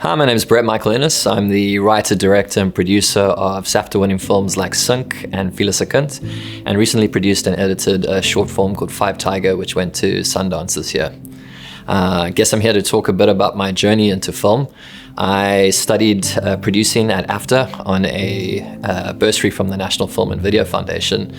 Hi, my name is Brett Michael Innes. I'm the writer, director, and producer of SAFTA-winning films like Sink and Feel a Second, and recently produced and edited a short film called Five Tiger, which went to Sundance this year. I guess I'm here to talk a bit about my journey into film. I studied producing at AFTA on a bursary from the National Film and Video Foundation,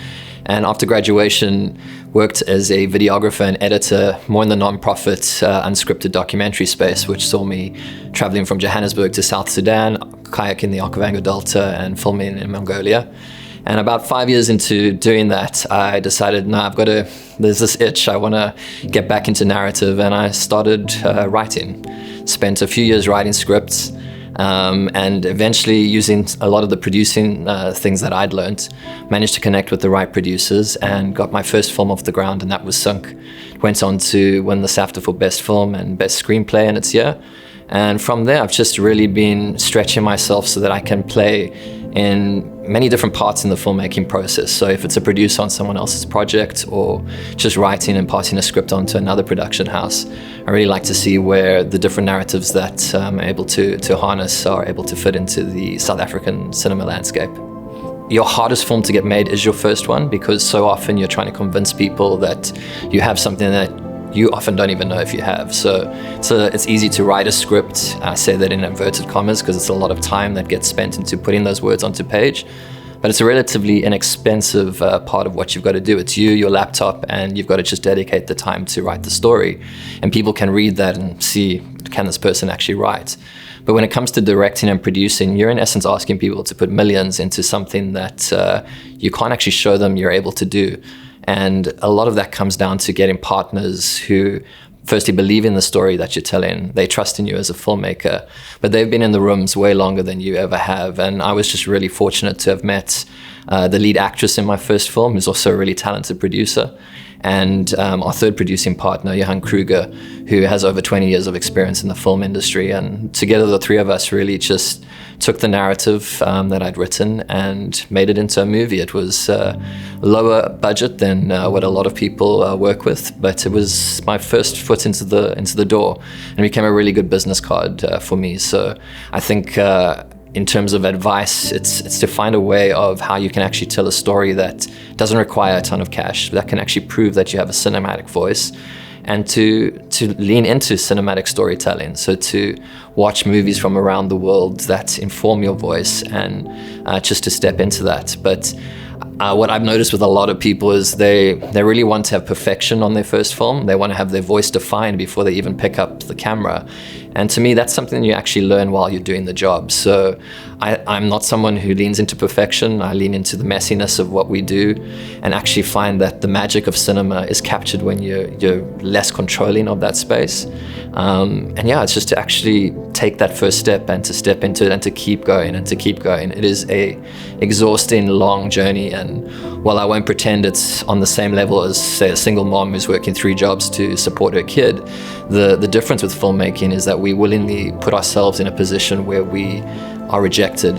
and after graduation worked as a videographer and editor more in the non-profit unscripted documentary space, which saw me traveling from Johannesburg to South Sudan, kayaking the Okavango Delta and filming in Mongolia. And about 5 years into doing that, I decided, there's this itch, I want to get back into narrative, and I started writing. Spent a few years writing scripts, and eventually using a lot of the producing things that I'd learned, managed to connect with the right producers and got my first film off the ground, and that was Sink. Went on to win the SAFTA for Best Film and Best Screenplay in its year. And from there, I've just really been stretching myself so that I can play in many different parts in the filmmaking process. So if it's a producer on someone else's project or just writing and passing a script on to another production house, I really like to see where the different narratives that I'm able to harness are able to fit into the South African cinema landscape. Your hardest film to get made is your first one, because so often you're trying to convince people that you have something that you often don't even know if you have. So it's easy to write a script. I say that in inverted commas because it's a lot of time that gets spent into putting those words onto page. But it's a relatively inexpensive part of what you've got to do. It's you, your laptop, and you've got to just dedicate the time to write the story. And people can read that and see, can this person actually write? But when it comes to directing and producing, you're in essence asking people to put millions into something that you can't actually show them you're able to do. And a lot of that comes down to getting partners who firstly believe in the story that you're telling. They trust in you as a filmmaker, but they've been in the rooms way longer than you ever have. And I was just really fortunate to have met the lead actress in my first film, who's also a really talented producer, and our third producing partner, Johan Kruger, who has over 20 years of experience in the film industry. And together the three of us really just took the narrative that I'd written and made it into a movie. It was lower budget than what a lot of people work with, but it was my first foot into the door, and it became a really good business card for me. So I think in terms of advice, it's to find a way of how you can actually tell a story that doesn't require a ton of cash, that can actually prove that you have a cinematic voice, and to lean into cinematic storytelling. So to watch movies from around the world that inform your voice, and just to step into that. But what I've noticed with a lot of people is they really want to have perfection on their first film. They want to have their voice defined before they even pick up the camera. And to me, that's something you actually learn while you're doing the job. So I'm not someone who leans into perfection. I lean into the messiness of what we do, and actually find that the magic of cinema is captured when you're less controlling of that space. And yeah, it's just to actually take that first step and to step into it and to keep going and to keep going. It is a exhausting, long journey. And while I won't pretend it's on the same level as, say, a single mom who's working 3 jobs to support her kid, the difference with filmmaking is that we willingly put ourselves in a position where we are rejected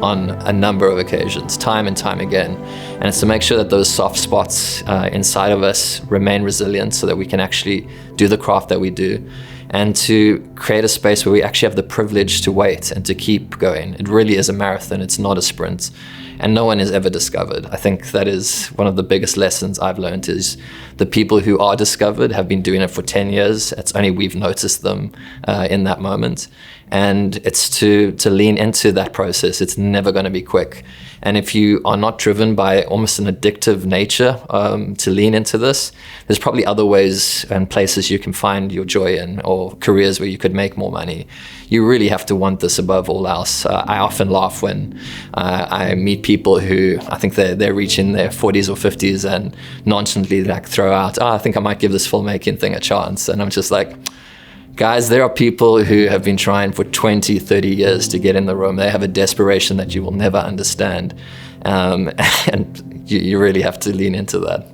on a number of occasions, time and time again. And it's to make sure that those soft spots inside of us remain resilient so that we can actually do the craft that we do, and to create a space where we actually have the privilege to wait and to keep going. It really is a marathon, it's not a sprint. And no one is ever discovered. I think that is one of the biggest lessons I've learned, is the people who are discovered have been doing it for 10 years. It's only we've noticed them in that moment. And it's to lean into that process. It's never going to be quick. And if you are not driven by almost an addictive nature to lean into this, there's probably other ways and places you can find your joy in, or careers where you could make more money. You really have to want this above all else. I often laugh when I meet people who I think they're reaching their 40s or 50s and nonchalantly like throw out, I think I might give this filmmaking thing a chance. And I'm just like, guys, there are people who have been trying for 20, 30 years to get in the room. They have a desperation that you will never understand. And you really have to lean into that.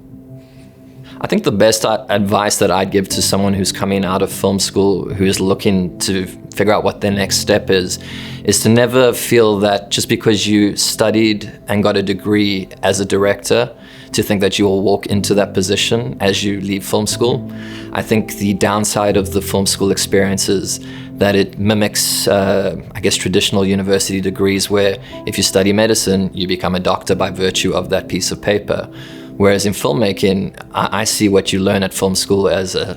I think the best advice that I'd give to someone who's coming out of film school, who's looking to figure out what their next step is to never feel that just because you studied and got a degree as a director, to think that you will walk into that position as you leave film school. I think the downside of the film school experience is that it mimics, I guess, traditional university degrees where if you study medicine, you become a doctor by virtue of that piece of paper. Whereas in filmmaking, I see what you learn at film school as a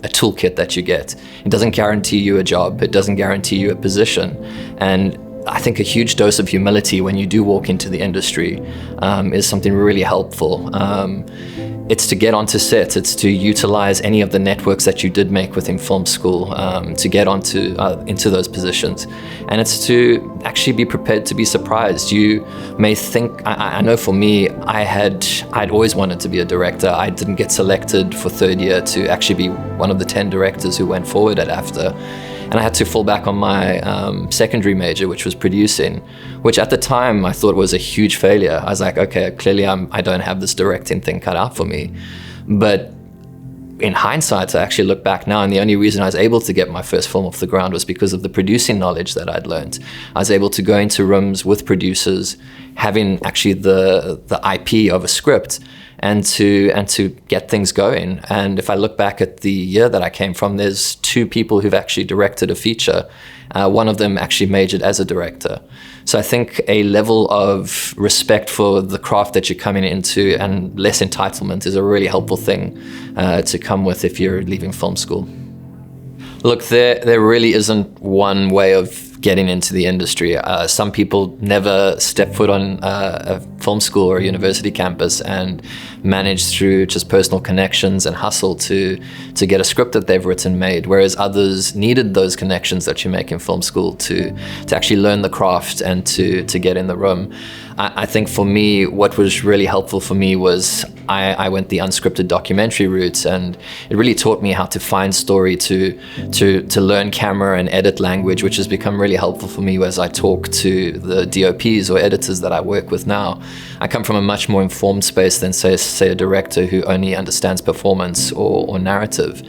toolkit that you get. It doesn't guarantee you a job. It doesn't guarantee you a position. And I think a huge dose of humility when you do walk into the industry is something really helpful. It's to get onto set, it's to utilize any of the networks that you did make within film school to get onto into those positions. And it's to actually be prepared to be surprised. You may think, I know for me, I'd always wanted to be a director. I didn't get selected for third year to actually be one of the 10 directors who went forward at AFTA. And I had to fall back on my secondary major, which was producing, which at the time I thought was a huge failure. I was like, okay, clearly I don't have this directing thing cut out for me. But in hindsight, I actually look back now, and the only reason I was able to get my first film off the ground was because of the producing knowledge that I'd learned. I was able to go into rooms with producers, having actually the IP of a script, and to get things going. And if I look back at the year that I came from, there's 2 people who've actually directed a feature. One of them actually majored as a director. So I think a level of respect for the craft that you're coming into and less entitlement is a really helpful thing to come with if you're leaving film school. Look, there really isn't one way of getting into the industry. Some people never step foot on a film school or a university campus and manage through just personal connections and hustle to get a script that they've written made, whereas others needed those connections that you make in film school to actually learn the craft and to get in the room. I think for me, what was really helpful for me was I went the unscripted documentary route, and it really taught me how to find story, to learn camera and edit language, which has become really helpful for me as I talk to the DOPs or editors that I work with now. I come from a much more informed space than say a director who only understands performance or narrative.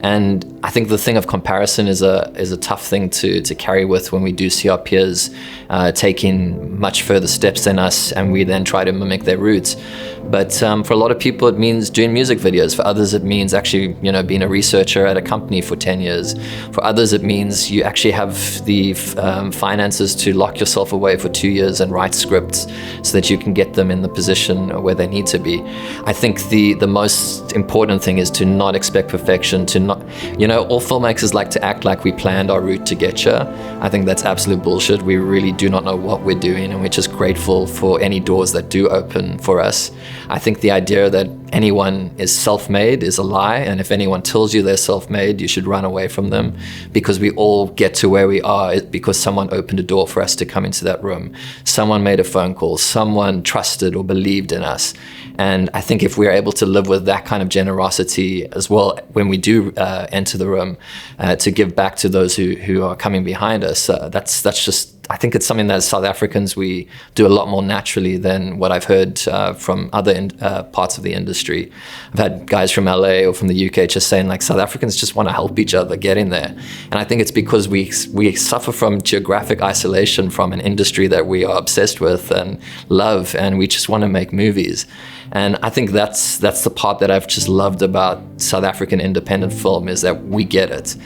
And I think the thing of comparison is a tough thing to carry with when we do see our peers taking much further steps than us, and we then try to mimic their routes. But for a lot of people, it means doing music videos. For others, it means actually, being a researcher at a company for 10 years. For others, it means you actually have the finances to lock yourself away for 2 years and write scripts so that you can get them in the position where they need to be. I think the most important thing is to not expect perfection, to not, all filmmakers like to act like we planned our route to get here. I think that's absolute bullshit. We really do not know what we're doing, and we're just grateful for any doors that do open for us. I think the idea that anyone is self-made is a lie, and if anyone tells you they're self-made, you should run away from them, because we all get to where we are because someone opened a door for us to come into that room. Someone made a phone call, someone trusted or believed in us. And I think if we're able to live with that kind of generosity as well when we do enter the room, to give back to those who are coming behind us, that's just, I think it's something that as South Africans we do a lot more naturally than what I've heard from other parts of the industry. I've had guys from LA or from the UK just saying like South Africans just want to help each other get in there. And I think it's because we suffer from geographic isolation from an industry that we are obsessed with and love, and we just want to make movies. And I think that's the part that I've just loved about South African independent film, is that we get it.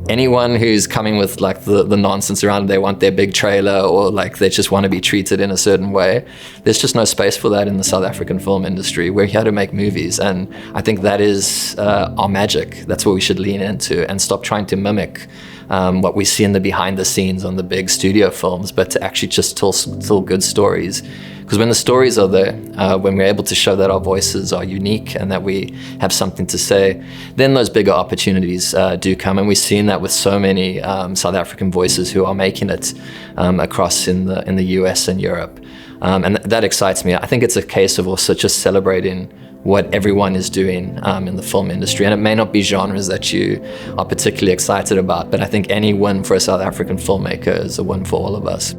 Anyone who's coming with like the nonsense around, they want their big trailer or like they just want to be treated in a certain way, there's just no space for that in the South African film industry. We're here to make movies, and I think that is our magic. That's what we should lean into and stop trying to mimic what we see in the behind the scenes on the big studio films, but to actually just tell good stories. Because when the stories are there, when we're able to show that our voices are unique and that we have something to say, then those bigger opportunities do come. And we've seen that with so many South African voices who are making it across in the US and Europe. And that excites me. I think it's a case of also just celebrating what everyone is doing in the film industry. And it may not be genres that you are particularly excited about, but I think any win for a South African filmmaker is a win for all of us.